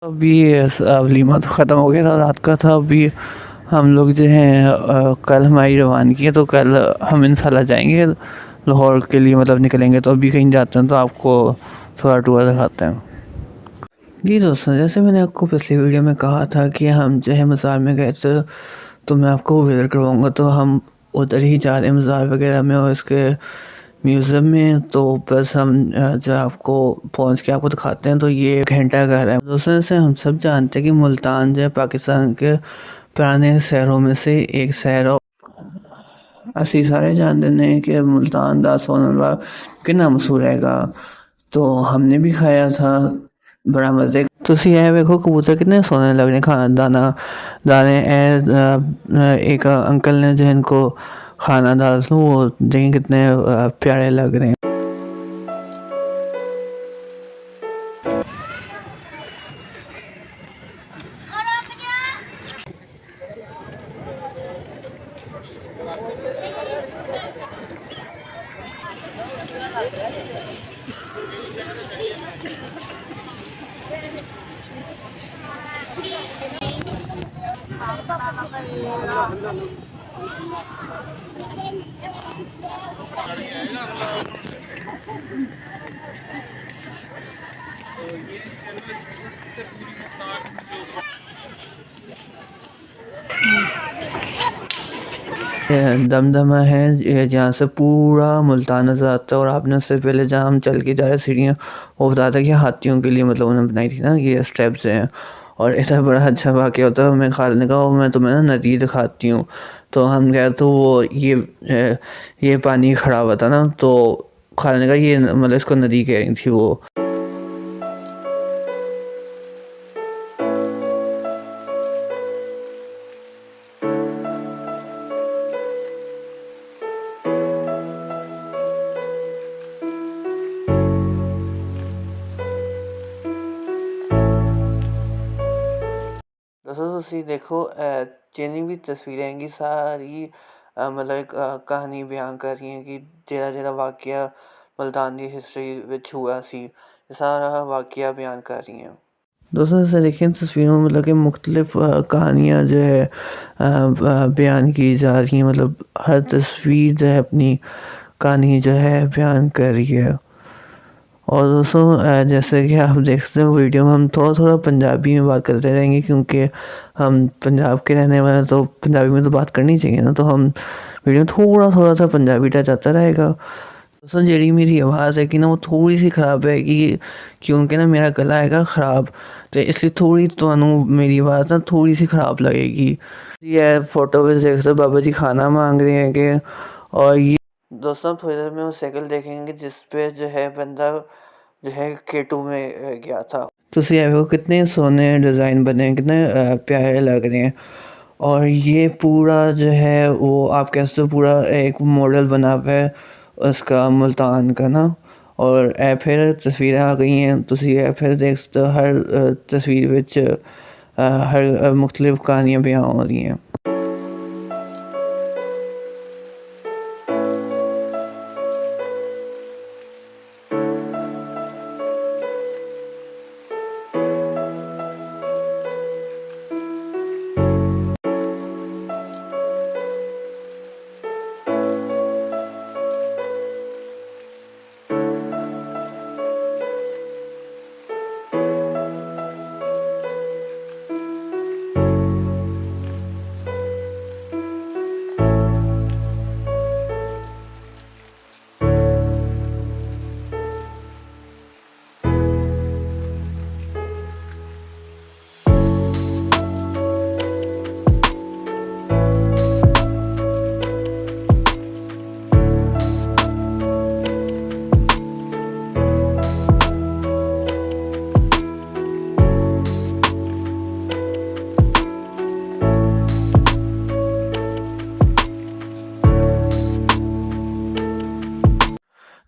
अभी वलीमा तो ख़त्म हो गया था, रात का था। अभी हम लोग जो हैं कल हमारी रवानगी है, तो कल हम इंशाल्लाह जाएंगे लाहौर के लिए, मतलब निकलेंगे। तो अभी कहीं जाते हैं तो आपको थोड़ा टूर दिखाते हैं। जी दोस्तों, जैसे मैंने आपको पिछली वीडियो में कहा था कि हम जो है मज़ार में गए थे, तो मैं आपको विज़िट करवाऊँगा। तो हम उधर ही जा रहे हैं मज़ार वगैरह में और इसके म्यूज़ियम में। तो बस हम जो आपको पहुंच के आपको दिखाते हैं। तो ये घंटा घर है दोस्तों। जैसे हम सब जानते हैं कि मुल्तान जो है पाकिस्तान के पुराने शहरों में से एक शहर है। ਅਸੀਂ सारे जानते हैं कि मुल्तान दा सोना हलवा कितना मशहूर हैगा। तो हमने भी खाया था, बड़ा मज़े। ਤੁਸੀਂ ਇਹ ਵੇਖੋ कबूतर कितने सोने लग रहे हैं, खाना दाना दाने एक अंकल ने जो इनको खाना डाल वो देखें कितने प्यारे लग रहे हैं। दमदमा है जहाँ से पूरा मुल्तान नज़र आता है। और आपने उससे पहले जहाँ हम चल के जा रहे सीढ़ियाँ, वो बताया था कि हाथियों के लिए मतलब उन्होंने बनाई थी ना ये स्टेप्स हैं। और ऐसा बड़ा अच्छा वाक़या होता है। मैं खालिद ने कहा मैं तुम्हें ना नदी दिखाती हूँ। तो हम गए तो वो ये पानी खड़ा हुआ था ना, तो खालिद ने कहा ये मतलब इसको नदी कह रही थी वो। दोस्तों ਤੁਸੀਂ देखो जिन्नी भी तस्वीरें हैंगी सारी मतलब एक कहानी बयान कर रही हैं कि जेह्ड़ा जेह्ड़ा वाकया मुल्तान की हिस्ट्री विच हुआ सी, सारा वाकया बयान कर रही हैं। दोस्तों जैसे देखिए तस्वीरों में मतलब कि मुख्तलिफ कहानियाँ जो है बयान की जा रही हैं। मतलब हर तस्वीर जो है अपनी कहानी जो है बयान कर रही है। और दोस्तों जैसे कि आप देख सकते हो वीडियो में हम थोड़ा थोड़ा पंजाबी में बात करते रहेंगे, क्योंकि हम पंजाब के रहने वाले हैं, तो पंजाबी में तो बात करनी चाहिए ना। तो हम वीडियो में थोड़ा थोड़ा सा पंजाबी टच आता रहेगा। दोस्तों जी मेरी आवाज़ है कि ना वो थोड़ी सी ख़राब है क्योंकि ना मेरा गला हैगा ख़राब, तो इसलिए थोड़ी तो मेरी आवाज़ ना थोड़ी सी ख़राब लगेगी। ये फ़ोटो में देख सकते हो बाबा जी खाना मांग रहे हैं कि। और ये दोस्तों थोड़ी देर में वो साइकिल देखेंगे जिस पे जो है बंदा जो है K2 में गया था। ਤੁਸੀਂ ਇਹ ਵੇਖੋ कितने सोने डिज़ाइन बने हैं, कितने प्यारे लग रहे हैं। और ये पूरा जो है वो आप कह सकते हो पूरा एक मॉडल बना हुआ है उसका मुल्तान का ना। और ए फिर तस्वीरें आ गई हैं, ਤੁਸੀਂ ਇਹ फिर देख सकते हो हर तस्वीर विच हर मुख्तलिफ कहानियाँ बयां हो रही हैं।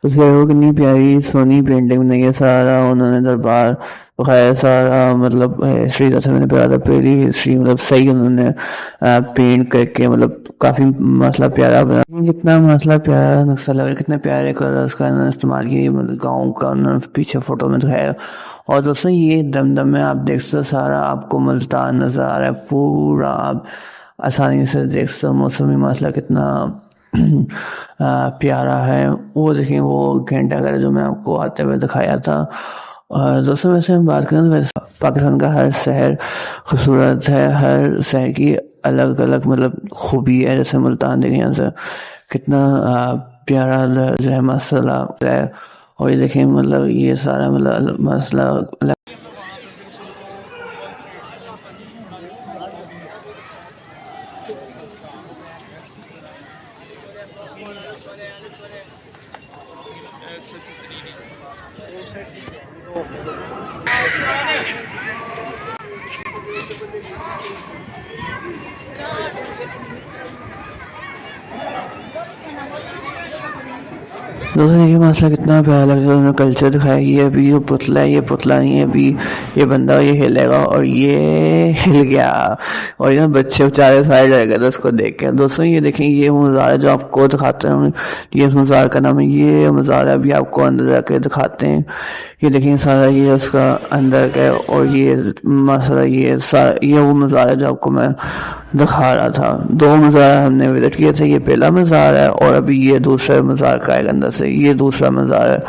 उस जगह कितनी प्यारी सोनी पेंटिंग बनाई है। सारा उन्होंने दरबार दिखाया, सारा मतलब हिस्ट्री जैसे मैंने बताया था पहली हिस्ट्री मतलब सही उन्होंने पेंट करके मतलब काफ़ी मसला प्यारा बना। कितना मसला प्यारा नक्शा लग रहा है, कितने प्यारे कलर्स का इन्होंने इस्तेमाल किया। मतलब गाँव का उन्होंने पीछे फ़ोटो में दिखाया। और दोस्तों ये दमदम में आप देख सकते हो सारा आपको मुल्तान नज़र आ रहा है, पूरा आप आसानी से देख सकते हो। मौसमी मसला कितना प्यारा है। वो देखिए वो घंटा घर जो मैं आपको आते हुए दिखाया था। और दोस्तों वैसे हम बात करें तो वैसे पाकिस्तान का हर शहर खूबसूरत है, हर शहर की अलग अलग मतलब खूबी है। जैसे मुल्तान देखिए यहाँ से कितना प्यारा जो है मसला है। और ये देखिए मतलब ये सारा मतलब मसला दोस्तों देखिए मसला कितना प्यारा लग रहा है। उन्होंने कल्चर दिखाया। ये अभी जो पुतला है, ये पुतला नहीं है, अभी ये बंदा ये हिलेगा और ये हिल गया और ये बच्चे बेचारे सारे डर गए थे उसको देख के। दोस्तों ये देखें ये मज़ार है जो आपको दिखाते हैं, ये मज़ार का नाम है। ये मज़ार अभी आपको अंदर जाके दिखाते हैं। ये देखें सारा ये उसका अंदर का है और ये मसला ये वो मज़ार है जो आपको मैं दिखा रहा था। दो मज़ार हमने विजिट किए थे। ये पहला मज़ार है और अभी ये दूसरे मज़ार का है अंदर से, ये दूसरा मज़ार है।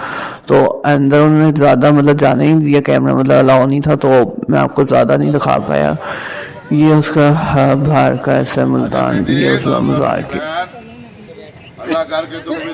तो अंदर उन्होंने ज़्यादा मतलब जाने ही नहीं दिया, कैमरा मतलब अलाउ नहीं था, तो मैं आपको ज़्यादा नहीं दिखा पाया। ये उसका बाहर का ऐसा मुल्तान, ये उसका मज़ार की अल्लाह करके तुम भी